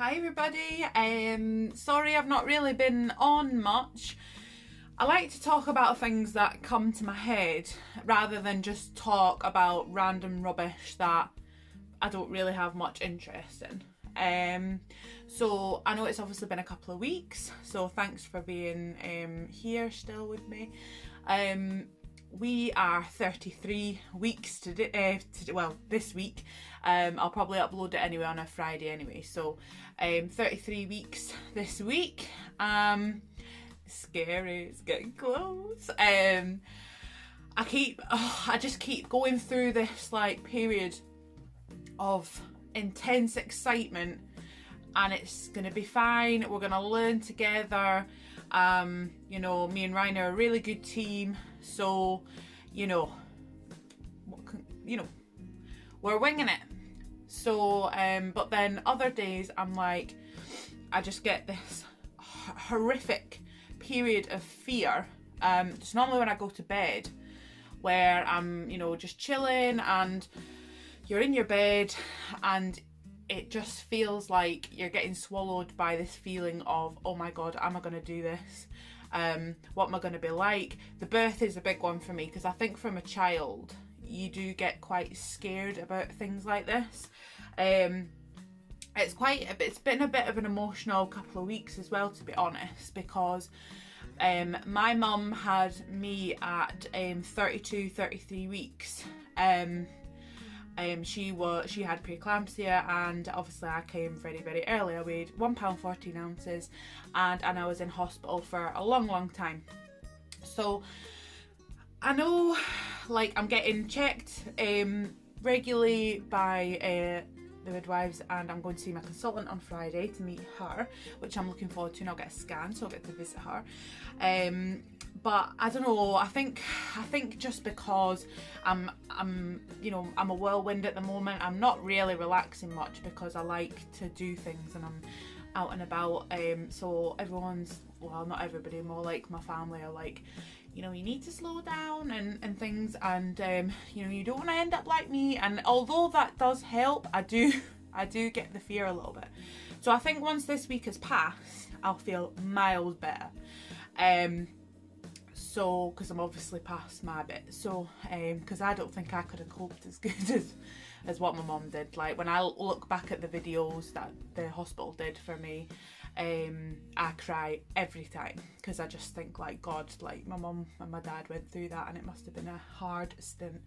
Hi everybody, sorry I've not really been on much. I like to talk about things that come to my head rather than just talk about random rubbish that I don't really have much interest in. So I know it's obviously been a couple of weeks, so thanks for being here still with me. We are 33 weeks this week. I'll probably upload it anyway on a Friday anyway. So 33 weeks this week. Scary, it's getting close. I just keep going through this like period of intense excitement, and it's gonna be fine. We're gonna learn together. Me and Ryan are a really good team, so we're winging it. So but then other days I'm like, I just get this horrific period of fear. It's normally when I go to bed, where I'm just chilling and you're in your bed and it just feels like you're getting swallowed by this feeling of, oh my god, am I going to do this? What am I going to be like? The birth is a big one for me, because I think from a child you do get quite scared about things like this. It's been a bit of an emotional couple of weeks as well, to be honest, because my mum had me at 33 weeks. She had preeclampsia, and obviously I came very, very early. I weighed £1.14 and I was in hospital for a long time. So I know, like, I'm getting checked regularly by the midwives, and I'm going to see my consultant on Friday to meet her, which I'm looking forward to, and I'll get a scan, so I'll get to visit her. But I don't know, I think just because I'm a whirlwind at the moment, I'm not really relaxing much because I like to do things and I'm out and about. So not everybody, more like my family are like, you need to slow down and things, and you don't want to end up like me. And although that does help, I do get the fear a little bit. So I think once this week has passed, I'll feel miles better. So, because I'm obviously past my bit, so because I don't think I could have coped as good as what my mum did. Like, when I look back at the videos that the hospital did for me, I cry every time, because I just think, like, God, like, my mum and my dad went through that and it must have been a hard stint.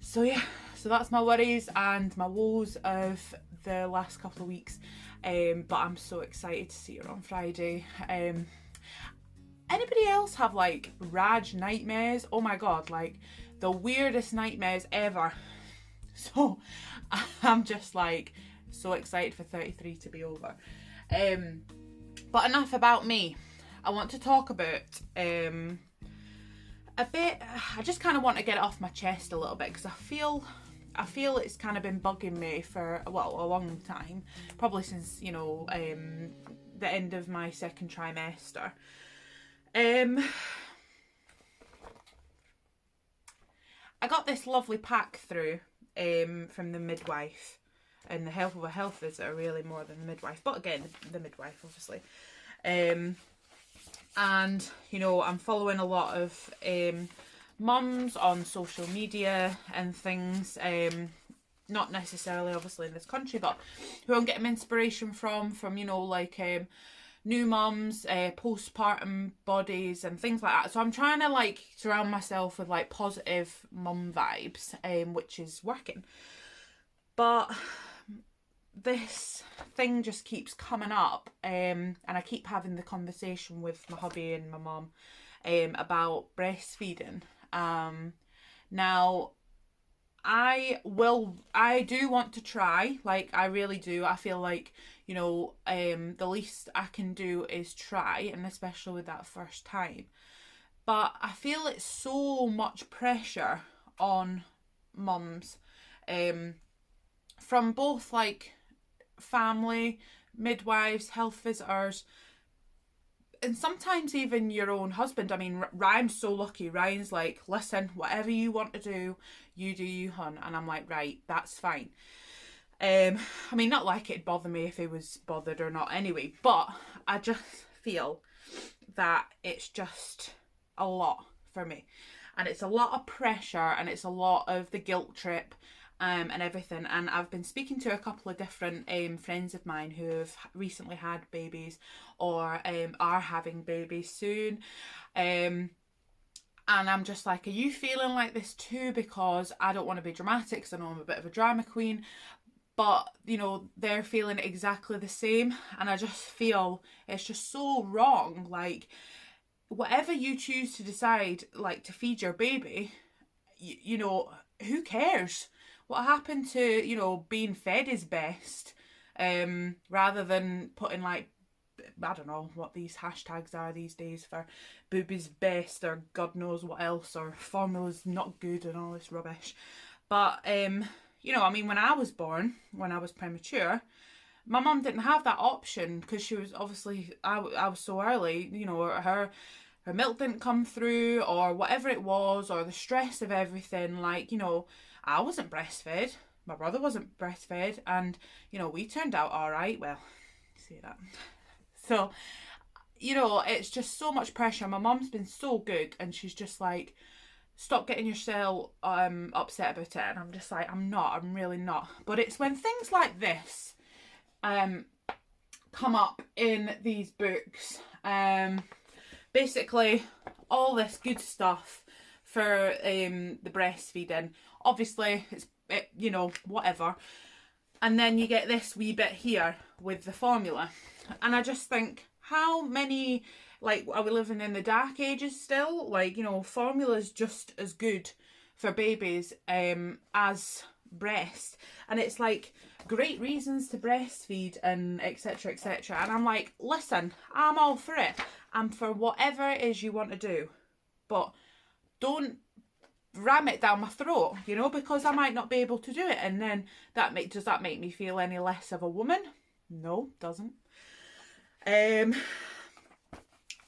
So yeah, so that's my worries and my woes of the last couple of weeks, but I'm so excited to see her on Friday. Anybody else have like Raj nightmares? Oh my god, like the weirdest nightmares ever. So I'm just like so excited for 33 to be over. But enough about me. I want to talk about a bit. I just kind of want to get it off my chest a little bit, because I feel it's kind of been bugging me for a long time, probably since the end of my second trimester. I got this lovely pack through from the midwife, and the health of a health visitor, really, more than the midwife, but again the midwife obviously. And I'm following a lot of mums on social media and things, not necessarily obviously in this country, but who I'm getting inspiration from new mums, postpartum bodies and things like that. So I'm trying to like surround myself with like positive mum vibes, which is working. But this thing just keeps coming up, and I keep having the conversation with my hubby and my mum about breastfeeding. Now I do want to try, like, I really do. I feel like, the least I can do is try, and especially with that first time. But I feel it's so much pressure on mums, from both like family, midwives, health visitors, and sometimes even your own husband. I mean, Ryan's so lucky. Ryan's like, listen, whatever you want to do, you do you, hun. And I'm like, right, that's fine. I mean, not like it'd bother me if he was bothered or not anyway, but I just feel that it's just a lot for me. And it's a lot of pressure, and it's a lot of the guilt trip, and everything. And I've been speaking to a couple of different friends of mine who have recently had babies, or are having babies soon. And I'm just like, are you feeling like this too? Because I don't want to be dramatic, because I know I'm a bit of a drama queen. But, you know, they're feeling exactly the same. And I just feel it's just so wrong. Like, whatever you choose to decide, like, to feed your baby, you know, who cares? What happened to, you know, being fed is best, rather than putting, like, I don't know what these hashtags are these days for boob is best, or God knows what else, or formula's not good and all this rubbish. But, you know, I mean, when I was born, when I was premature, my mum didn't have that option, because she was obviously, I was so early, you know, her milk didn't come through, or whatever it was, or the stress of everything. Like, you know, I wasn't breastfed, my brother wasn't breastfed, and, you know, we turned out all right. Well, say that. So, you know, it's just so much pressure. My mum's been so good, and she's just like, stop getting yourself upset about it. And I'm just like, I'm really not. But it's when things like this come up in these books, basically all this good stuff for the breastfeeding, obviously you know, whatever, and then you get this wee bit here with the formula. And I just think, how many, like, are we living in the dark ages still? Like, you know, formula's just as good for babies as breast. And it's like, great reasons to breastfeed and etc, etc. And I'm like, listen, I'm all for it. I'm for whatever it is you want to do. But don't ram it down my throat, you know, because I might not be able to do it. And then does that make me feel any less of a woman? No, doesn't. I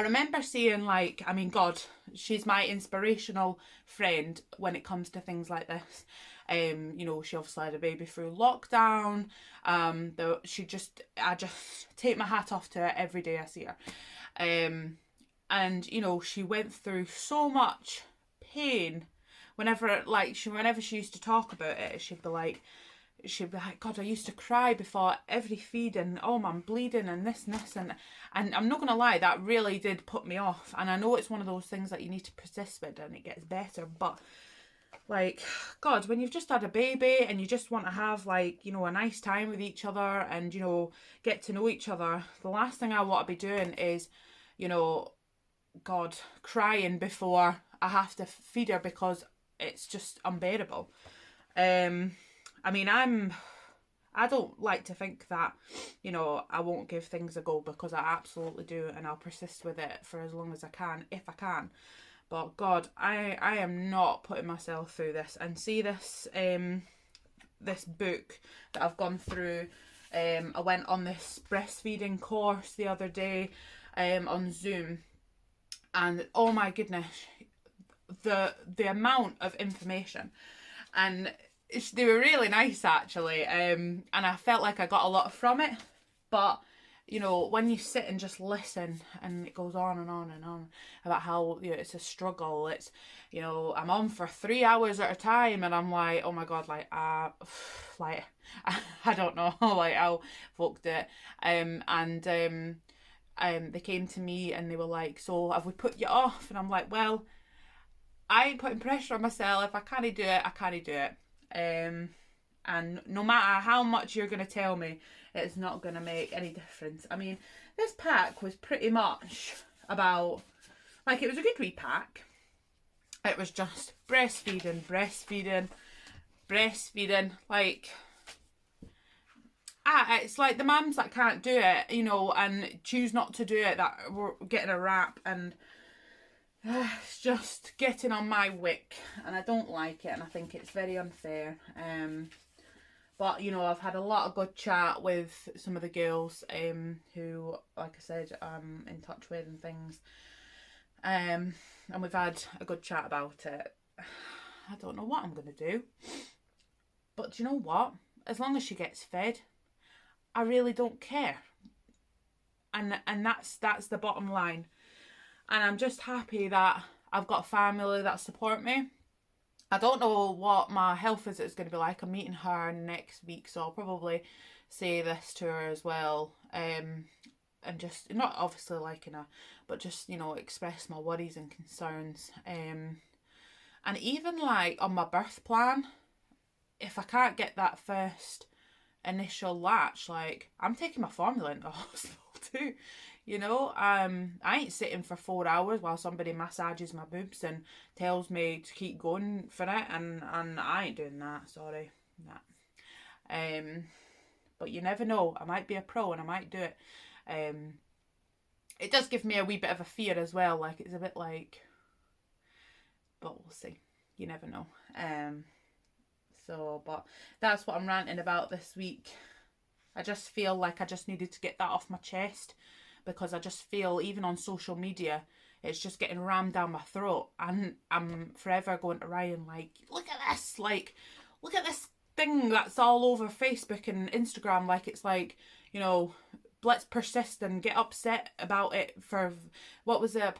remember seeing, like, I mean, God, she's my inspirational friend when it comes to things like this. You know, she obviously had a baby through lockdown. I just take my hat off to her every day I see her. And, you know, she went through so much pain. Whenever she used to talk about it, she'd be like, God, I used to cry before every feed, and oh, I'm bleeding, and this and this, and I'm not gonna lie, that really did put me off. And I know it's one of those things that you need to persist with, and it gets better. But, like, God, when you've just had a baby and you just want to have, like, you know, a nice time with each other, and, you know, get to know each other, the last thing I want to be doing is, you know, God, crying before I have to feed her, because it's just unbearable. I mean, I don't like to think that, you know, I won't give things a go, because I absolutely do, and I'll persist with it for as long as I can, if I can. But God, I am not putting myself through this. And see this this book that I've gone through. I went on this breastfeeding course the other day on Zoom, and oh my goodness, the amount of information, and they were really nice actually, and I felt like I got a lot from it. But, you know, when you sit and just listen, and it goes on and on and on about how, you know, it's a struggle, it's, you know, I'm on for 3 hours at a time, and I'm like, oh my God, like, like, I don't know, like, how folk do it. They came to me and they were like, so have we put you off? And I'm like, well, I ain't putting pressure on myself. If I can't do it, I can't do it. And no matter how much you're going to tell me, it's not going to make any difference. I mean, this pack was pretty much about, like, it was a good wee pack. It was just breastfeeding. Like, it's like the mums that can't do it, you know, and choose not to do it, that we're getting a rap, and it's just getting on my wick, and I don't like it, and I think it's very unfair. But, you know, I've had a lot of good chat with some of the girls who, like I said, I'm in touch with and things. And we've had a good chat about it. I don't know what I'm going to do. But do you know what? as long as she gets fed, I really don't care. And that's the bottom line. And I'm just happy that I've got a family that support me. I don't know what my health visit is going to be like. I'm meeting her next week, so I'll probably say this to her as well. And just, not obviously liking her, but just, you know, express my worries and concerns. And even like on my birth plan, if I can't get that first initial latch, like, I'm taking my formula into hospital too. You know, I ain't sitting for 4 hours while somebody massages my boobs and tells me to keep going for it, and I ain't doing that. Sorry, nah. But you never know. I might be a pro and I might do it. It does give me a wee bit of a fear as well. Like, it's a bit like, but we'll see. You never know. But that's what I'm ranting about this week. I just feel like I just needed to get that off my chest, because I just feel, even on social media, it's just getting rammed down my throat, and I'm forever going to Ryan like, look at this, like, look at this thing that's all over Facebook and Instagram, like, it's like, you know, let's persist and get upset about it for, what was a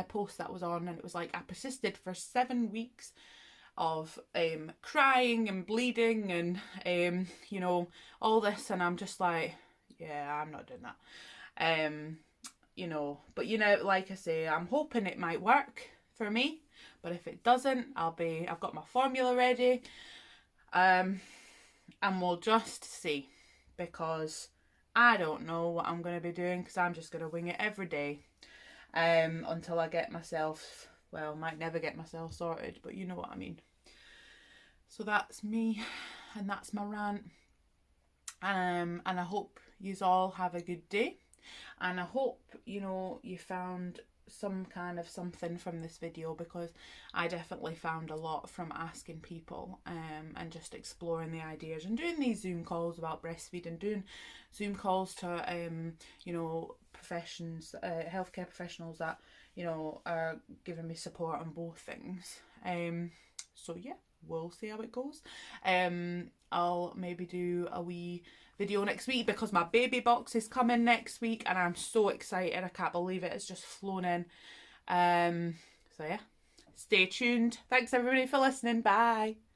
post that was on, and it was like, I persisted for 7 weeks of crying and bleeding and you know, all this, and I'm just like, yeah, I'm not doing that. You know, but you know, like I say, I'm hoping it might work for me, but if it doesn't, I've got my formula ready, and we'll just see, because I don't know what I'm going to be doing, because I'm just going to wing it every day, until I get myself, well, might never get myself sorted, but you know what I mean. So that's me, and that's my rant, and I hope you all have a good day. And I hope, you know, you found some kind of something from this video, because I definitely found a lot from asking people, and just exploring the ideas and doing these Zoom calls about breastfeeding, doing Zoom calls to you know, professions, healthcare professionals that, you know, are giving me support on both things. So yeah, we'll see how it goes. I'll maybe do a wee video next week, because my baby box is coming next week and I'm so excited. I can't believe it. It's just flown in. So yeah, stay tuned. Thanks everybody for listening. Bye.